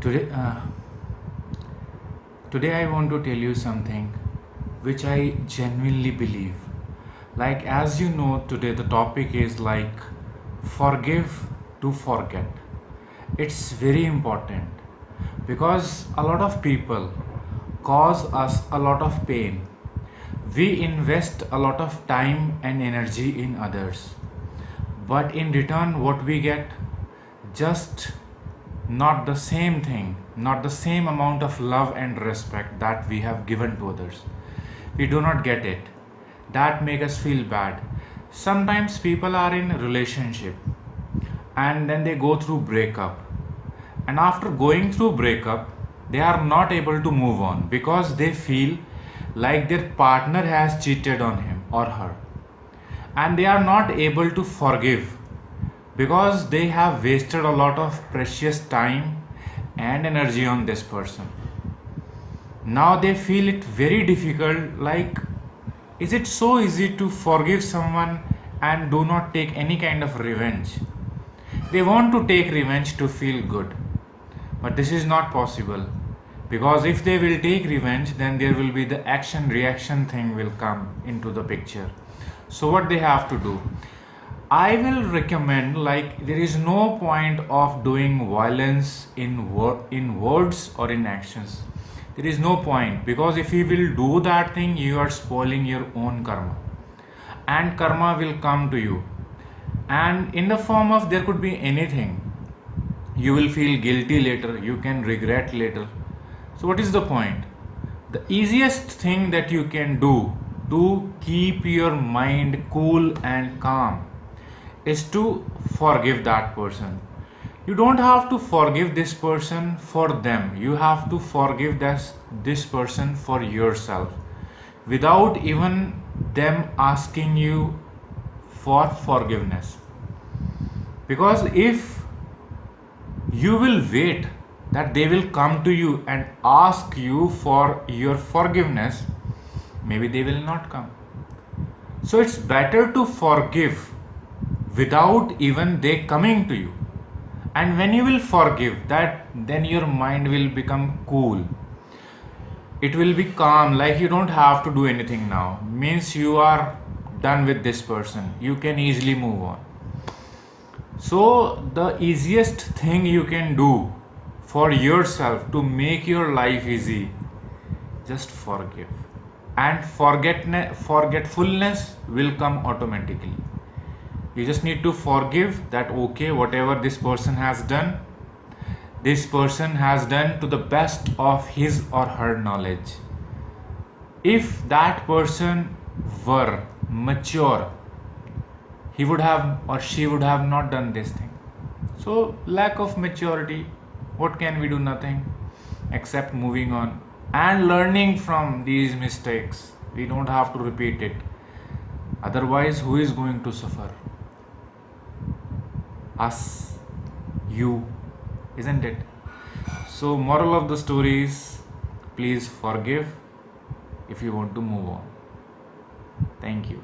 Today, today I want to tell you something which I genuinely believe. Like, as you know, today the topic is like forgive to forget. It's very important because a lot of people cause us a lot of pain. We invest a lot of time and energy in others, but in return, what we get? Just not the same thing, not the same amount of love and respect that we have given to others. We do not get it. That make us feel bad. Sometimes people are in a relationship and then they go through breakup, and after going through breakup they are not able to move on because they feel like their partner has cheated on him or her, and they are not able to forgive because they have wasted a lot of precious time and energy on this person. Now they feel it very difficult, like, is it so easy to forgive someone and do not take any kind of revenge? They want to take revenge to feel good, but this is not possible, because if they will take revenge, then there will be the action reaction thing will come into the picture. So what they have to do, I will recommend, like, there is no point of doing violence in words or in actions. There is no point, because if you will do that thing, you are spoiling your own karma, and karma will come to you, and in the form of, there could be anything. You will feel guilty later, you can regret later. So what is the point? The easiest thing that you can do to keep your mind cool and calm is to forgive that person. You don't have to forgive this person for them, you have to forgive this person for yourself, without even them asking you for forgiveness. Because if you will wait that they will come to you and ask you for your forgiveness, maybe they will not come. So it's better to forgive without even they coming to you. And when you will forgive that, then your mind will become cool, it will be calm, like you don't have to do anything now, means you are done with this person, you can easily move on. So the easiest thing you can do for yourself to make your life easy, just forgive, and forgetfulness will come automatically. You just need to forgive that, okay, whatever this person has done, this person has done to the best of his or her knowledge. If that person were mature, he would have or she would have not done this thing. So lack of maturity, what can we do? Nothing except moving on and learning from these mistakes. We don't have to repeat it, otherwise who is going to suffer? Us, you, isn't it? So moral of the story is, please forgive if you want to move on. Thank you.